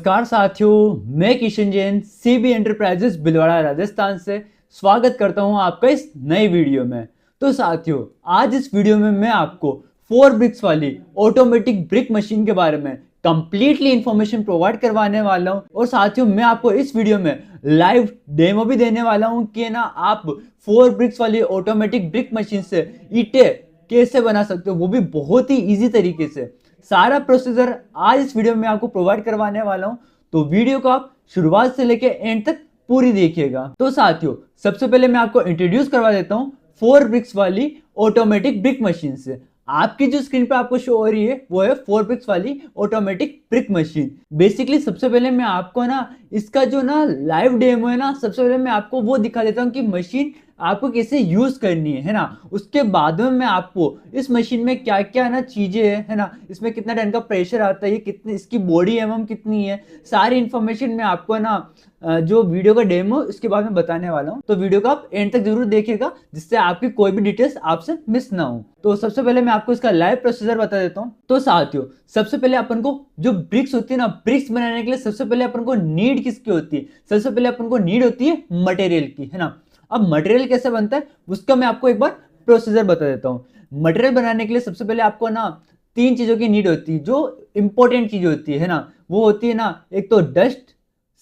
नमस्कार साथियों, मैं किशन जैन सीबी एंटरप्राइजेस भिलवाड़ा राजस्थान से स्वागत करता हूं आपका इस नई वीडियो में। तो साथियों, आज इस वीडियो में मैं आपको 4 ब्रिक्स वाली ऑटोमेटिक ब्रिक मशीन के बारे में कंप्लीटली इंफॉर्मेशन प्रोवाइड करवाने वाला हूं। और साथियों, मैं आपको इस वीडियो में लाइव डेमो भी देने वाला हूं कि ना आप 4 ब्रिक्स वाली ऑटोमेटिक ब्रिक मशीन से ईंटें कैसे बना सकते हो, वो भी बहुत ही ईजी तरीके से। सारा प्रोसीजर आज इस वीडियो में आपको प्रोवाइड करवाने वाला हूं, तो वीडियो को आप शुरुआत से लेकर एंड तक पूरी देखिएगा। तो साथियों, सबसे पहले मैं आपको इंट्रोड्यूस करवा देता हूं 4 ब्रिक्स वाली ऑटोमेटिक ब्रिक मशीन से। आपकी जो स्क्रीन पर आपको शो हो रही है वो है 4 ब्रिक्स वाली ऑटोमेटिक ब्रिक मशीन। बेसिकली सबसे पहले मैं आपको ना इसका जो ना लाइव डेमो है ना, सबसे पहले मैं आपको वो दिखा देता हूँ कि मशीन आपको कैसे यूज करनी है ना। उसके बाद में मैं आपको इस मशीन में क्या क्या ना चीजें है ना, इसमें कितना टन का प्रेशर आता है, कितनी इसकी बॉडी एमएम कितनी है, सारी इंफॉर्मेशन मैं आपको ना जो वीडियो का डेमो इसके बाद में बताने वाला हूं। तो वीडियो को आप एंड तक जरूर देखिएगा, जिससे आपकी कोई भी डिटेल्स आपसे मिस ना हो। तो सबसे पहले मैं आपको इसका लाइव प्रोसीजर बता देता हूं। तो साथियों, सबसे पहले अपन को जो ब्रिक्स होती है ना, ब्रिक्स बनाने के लिए सबसे पहले अपन को नीड किसकी होती है? सबसे पहले अपन को नीड होती है मटेरियल की, है ना। अब मटेरियल कैसे बनता है उसका मैं आपको एक बार प्रोसीजर बता देता हूं। मटेरियल बनाने के लिए सबसे पहले आपको ना 3 चीजों की नीड होती है, जो इंपॉर्टेंट चीज होती है ना। वो होती है ना, एक तो डस्ट,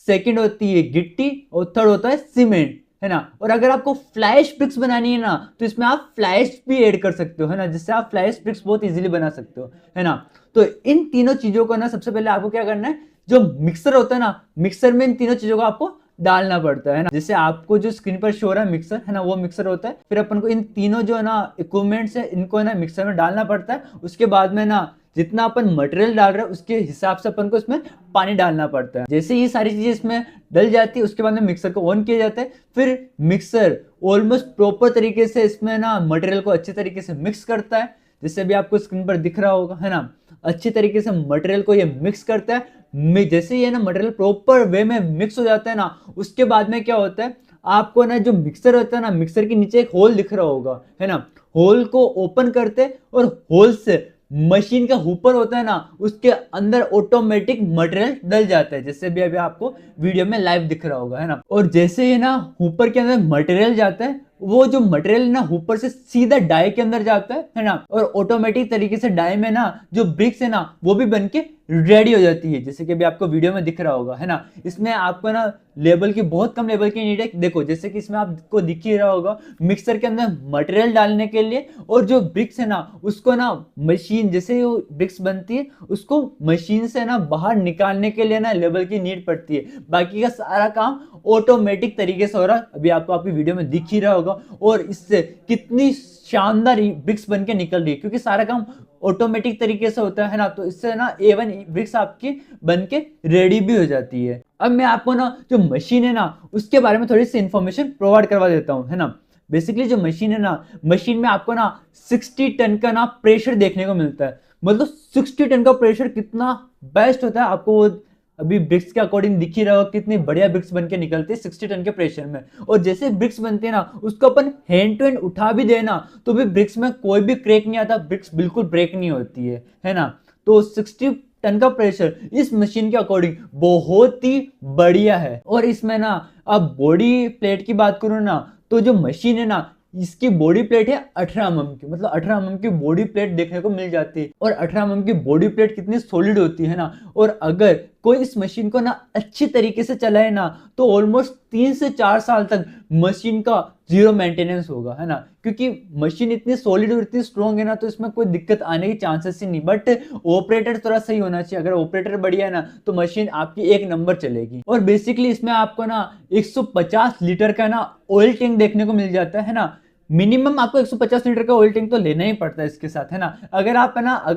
सेकंड होती है गिट्टी, और थर्ड होता है सीमेंट, है ना। और अगर आपको फ्लैश ब्रिक्स बनानी है ना, तो इसमें आप फ्लैश भी ऐड कर सकते हो, है ना, जिससे आप फ्लैश ब्रिक्स बहुत इजीली बना सकते हो, है ना। तो इन तीनों चीजों को ना सबसे पहले आपको क्या करना है, जो मिक्सर होता है ना, मिक्सर में इन तीनों चीजों को आपको डालना पड़ता है ना। जैसे आपको जो स्क्रीन पर शो रहा है मिक्सर, है ना, वो मिक्सर होता है। फिर अपन को इन तीनों जो है ना इक्विपमेंट्स है, इनको है ना मिक्सर में डालना पड़ता है। उसके बाद में ना जितना अपन मटेरियल डाल रहे हैं उसके हिसाब से अपन को इसमें पानी डालना पड़ता है। जैसे ये सारी चीजें इसमें डल जाती है, उसके बाद में मिक्सर को ऑन किया जाता है। फिर मिक्सर ऑलमोस्ट प्रॉपर तरीके से इसमें ना मटेरियल को अच्छे तरीके से मिक्स करता है, जैसे अभी आपको स्क्रीन पर दिख रहा होगा, है ना। अच्छी तरीके से मटेरियल को ये मिक्स करता है। जैसे ये ना मटेरियल प्रॉपर वे में मिक्स हो जाता है ना, उसके बाद में क्या होता है, आपको ना जो मिक्सर होता है ना, मिक्सर के नीचे एक होल दिख रहा होगा, है ना। होल को ओपन करते और होल से मशीन का हुपर होता है ना, उसके अंदर ऑटोमेटिक मटेरियल डल जाता है, जैसे भी अभी आपको वीडियो में लाइव दिख रहा होगा, है ना। और जैसे ये ना हुपर के अंदर मटेरियल जाता है, वो जो मटेरियल ना ऊपर से सीधा डाई के अंदर जाता है ना। और ऑटोमेटिक तरीके से डाई में ना जो ब्रिक्स है ना वो भी बनके रेडी हो जाती है, जैसे कि अभी आपको वीडियो में दिख रहा होगा, है ना। इसमें आपको ना लेवल की बहुत कम लेवल की नीड है। देखो जैसे कि इसमें आपको दिख ही रहा होगा, मिक्सर के अंदर मटेरियल डालने के लिए, और जो ब्रिक्स है ना उसको ना मशीन, जैसे वो ब्रिक्स बनती है उसको मशीन से ना बाहर निकालने के लिए ना लेवल की नीड पड़ती है। बाकी का सारा काम ऑटोमेटिक तरीके से हो रहा है, अभी आपको आपकी वीडियो में दिख ही रहा होगा। और इससे कितनी शानदार ब्रिक्स बन के निकल रही है, क्योंकि सारा काम ऑटोमेटिक तरीके से होता है ना। तो इससे ना A1 ब्रिक्स आपकी बन के रेडी भी हो जाती है। अब मैं आपको ना जो मशीन है ना उसके बारे में थोड़ी सी इंफॉर्मेशन प्रोवाइड करवा देता हूँ, है ना। बेसिकली जो मशीन है ना, मशीन में आपको ना 60 टन का ना प्रेशर देखने को मिलता है। मतलब 60 टन का प्रेशर कितना बेस्ट होता है, आपको वो अभी ब्रिक्स के अकॉर्डिंग दिख ही रहा हो कितनी बढ़िया ब्रिक्स बन के निकलती है 60 टन के प्रेशर में। और जैसे ब्रिक्स बनते हैं ना, उसको अपन हैंड टू हैंड उठा भी देना तो भी ब्रिक्स में कोई भी क्रैक नहीं आता, ब्रिक्स बिल्कुल ब्रेक नहीं होती है ना। तो 60 टन का प्रेशर इस मशीन के अकॉर्डिंग बहुत ही बढ़िया है। और इसमें ना अब बॉडी प्लेट की बात करूँ ना, तो जो मशीन है ना इसकी बॉडी प्लेट है 18 mm की, मतलब 18 mm की बॉडी प्लेट देखने को मिल जाती है। और 18 mm की बॉडी प्लेट कितनी सॉलिड होती है ना। और अगर कोई इस मशीन को ना अच्छी तरीके से चलाए ना, तो ऑलमोस्ट 3 से 4 साल तक मशीन का जीरो मेंटेनेंस होगा, है ना। क्योंकि मशीन इतनी सॉलिड और इतनी स्ट्रॉन्ग है ना, तो इसमें कोई दिक्कत आने की चांसेस ही नहीं। बट ऑपरेटर थोड़ा सही होना चाहिए, अगर ऑपरेटर बढ़िया है ना तो मशीन आपकी एक नंबर चलेगी। और बेसिकली इसमें आपको ना 150 लीटर का ना ऑयल टैंक देखने को मिल जाता है ना। मिनिमम आपको 150 लीटर का ऑयल टैंक तो लेना ही पड़ता है इसके साथ, है ना। अगर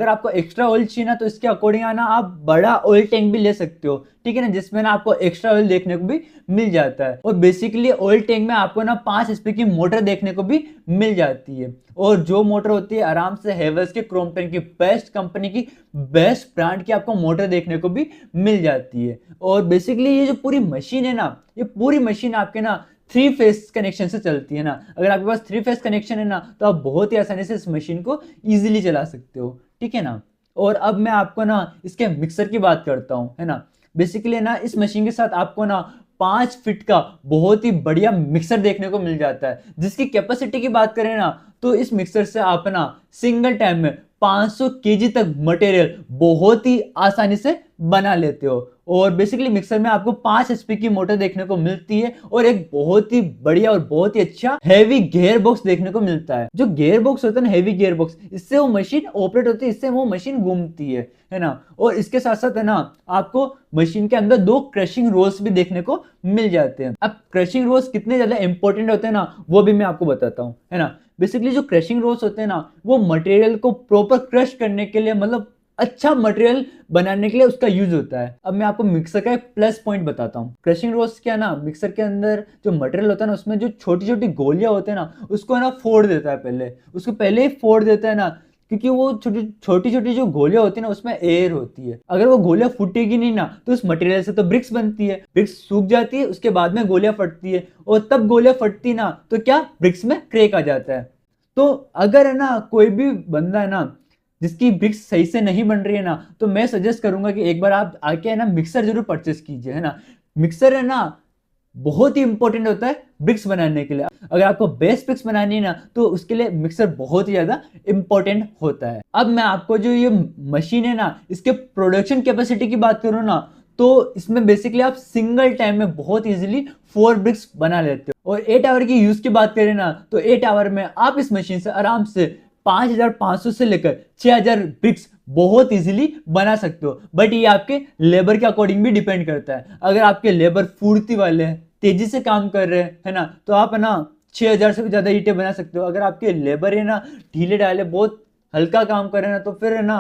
आपको एक्स्ट्रा ऑयल चाहिए ना, तो इसके अकॉर्डिंग आना आप बड़ा ऑयल टैंक भी ले सकते हो, ठीक है ना, जिसमें ना आपको एक्स्ट्रा ऑयल देखने को भी मिल जाता है। और बेसिकली ऑयल टैंक में आपको ना 5 HP की मोटर देखने को भी मिल जाती है। और जो मोटर होती है आराम से हेवल्स की क्रोम्पटन की बेस्ट कंपनी की बेस्ट ब्रांड की आपको मोटर देखने को भी मिल जाती है। और बेसिकली ये जो पूरी मशीन है ना, ये पूरी मशीन आपके ना 3 फेस कनेक्शन से चलती है ना। अगर आपके पास 3 फेस कनेक्शन है ना, तो आप बहुत ही आसानी से इस मशीन को इजीली चला सकते हो, ठीक है ना। और अब मैं आपको ना इसके मिक्सर की बात करता हूँ, है ना। बेसिकली ना इस मशीन के साथ आपको ना 5 फीट का बहुत ही बढ़िया मिक्सर देखने को मिल जाता है, जिसकी कैपेसिटी की बात करें ना तो इस मिक्सर से आप ना सिंगल टाइम में 500 केजी तक मटेरियल बहुत ही आसानी से बना लेते हो। और बेसिकली मिक्सर में आपको 5 HP की मोटर देखने को मिलती है और एक बहुत ही बढ़िया और बहुत ही अच्छा हैवी गियर बॉक्स देखने को मिलता है। जो गियर बॉक्स होता है ना, हैवी गियर बॉक्स, इससे वो मशीन ऑपरेट होती है, इससे वो मशीन घूमती है ना। और इसके साथ साथ है ना आपको मशीन के अंदर 2 क्रशिंग रोल्स भी देखने को मिल जाते हैं। अब क्रशिंग रोल्स कितने ज्यादा इंपॉर्टेंट होते हैं ना, वो भी मैं आपको बताता हूँ, है ना। बेसिकली जो क्रशिंग रोल्स होते हैं ना, वो मटेरियल को प्रॉपर क्रश करने के लिए, मतलब अच्छा मटेरियल बनाने के लिए उसका यूज होता है। अब मैं आपको मिक्सर का एक प्लस पॉइंट बताता हूँ। क्रशिंग रोल्स क्या ना, मिक्सर के अंदर जो मटेरियल होता है ना, उसमें जो छोटी छोटी गोलियां होते हैं ना, उसको है ना फोड़ देता है, उसको पहले ही फोड़ देता है ना, क्योंकि वो छोटी छोटी जो गोलियां होती है ना, उसमें एयर होती है। अगर वो गोलियां फूटेगी नहीं ना, तो उस मटेरियल से तो ब्रिक्स बनती है, ब्रिक्स सूख जाती है, उसके बाद में गोलियां फटती है, और तब गोलियां फटती ना तो क्या, ब्रिक्स में क्रैक आ जाता है। तो अगर है ना कोई भी बंदा है ना जिसकी ब्रिक्स सही से नहीं बन रही है ना, तो मैं सजेस्ट करूंगा कि एक बार आप आके है ना मिक्सर जरूर परचेस कीजिए, है ना। मिक्सर है ना बहुत ही इंपॉर्टेंट होता है ब्रिक्स बनाने के लिए। अगर आपको बेस्ट ब्रिक्स बनानी है ना, तो उसके लिए मिक्सर बहुत ही ज्यादा इंपॉर्टेंट होता है। अब मैं आपको जो ये मशीन है ना, इसके प्रोडक्शन कैपेसिटी की बात करूँ ना, तो इसमें बेसिकली आप सिंगल टाइम में बहुत इजीली 4 ब्रिक्स बना लेते हो। और 8 आवर की यूज की बात करें ना, तो 8 आवर में आप इस मशीन से आराम से 5500 से लेकर 6000 ब्रिक्स बहुत इजीली बना सकते हो। बट ये आपके लेबर के अकॉर्डिंग भी डिपेंड करता है। अगर आपके लेबर फुर्ती वाले हैं, तेजी से काम कर रहे हैं, है ना, तो आप है ना 6000 से भी ज्यादा ईंटें बना सकते हो। अगर आपके लेबर है ना ढीले ढाले बहुत हल्का काम कर रहे हैं ना, तो फिर है ना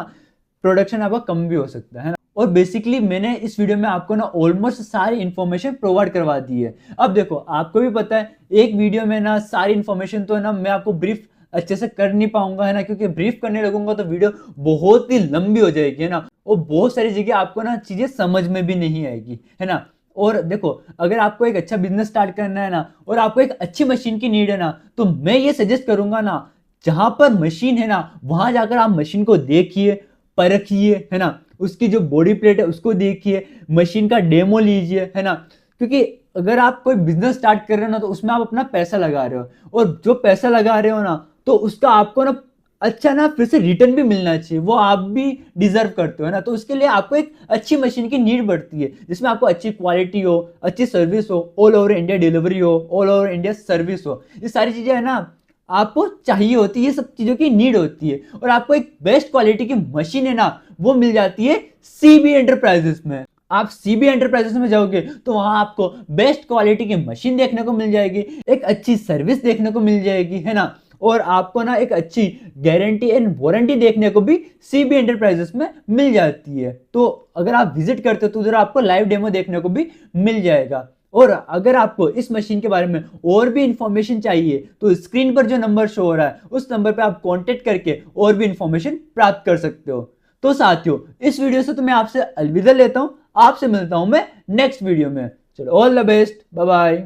प्रोडक्शन आपका कम भी हो सकता है ना। और बेसिकली मैंने इस वीडियो में आपको ना ऑलमोस्ट सारी इंफॉर्मेशन प्रोवाइड करवा दी है। अब देखो, आपको भी पता है एक वीडियो में ना सारी इंफॉर्मेशन तो है ना मैं आपको ब्रीफ अच्छे से कर नहीं पाऊंगा, है ना, क्योंकि ब्रीफ करने लगूंगा तो वीडियो बहुत ही लंबी हो जाएगी, है ना। और बहुत सारी जगह आपको ना चीजें समझ में भी नहीं आएगी, है ना। और देखो, अगर आपको एक अच्छा बिजनेस स्टार्ट करना है ना, और आपको एक अच्छी मशीन की नीड है ना, तो मैं ये सजेस्ट करूंगा ना, जहां पर मशीन है ना वहां जाकर आप मशीन को देखिए, परखिए, है ना, उसकी जो बॉडी प्लेट है उसको देखिए, मशीन का डेमो लीजिए, है ना। क्योंकि अगर आप कोई बिजनेस स्टार्ट कर रहे हो ना, तो उसमें आप अपना पैसा लगा रहे हो, और जो पैसा लगा रहे हो ना, तो उसका आपको ना अच्छा ना फिर से रिटर्न भी मिलना चाहिए, वो आप भी डिजर्व करते हो, है ना। तो उसके लिए आपको एक अच्छी मशीन की नीड बढ़ती है, जिसमें आपको अच्छी क्वालिटी हो, अच्छी सर्विस हो, ऑल ओवर इंडिया डिलीवरी हो, ऑल ओवर इंडिया सर्विस हो। ये सारी चीजें है ना आपको चाहिए होती है, ये सब चीजों की नीड होती है। और आपको एक बेस्ट क्वालिटी की मशीन है ना, वो मिल जाती है सीबी एंटरप्राइजेस में। आप सीबी एंटरप्राइजेस में जाओगे तो वहां आपको बेस्ट क्वालिटी की मशीन देखने को मिल जाएगी, एक अच्छी सर्विस देखने को मिल जाएगी, है ना। और आपको ना एक अच्छी गारंटी एंड वारंटी देखने को भी सीबी एंटरप्राइजेस में मिल जाती है। तो अगर आप विजिट करते हो तो उधर आपको लाइव डेमो देखने को भी मिल जाएगा। और अगर आपको इस मशीन के बारे में और भी इंफॉर्मेशन चाहिए, तो स्क्रीन पर जो नंबर शो हो रहा है उस नंबर पे आप कांटेक्ट करके और भी इंफॉर्मेशन प्राप्त कर सकते हो। तो साथियों, इस वीडियो से तो मैं आपसे अलविदा लेता हूं, आपसे मिलता हूं मैं नेक्स्ट वीडियो में। चलो, all the best, bye bye.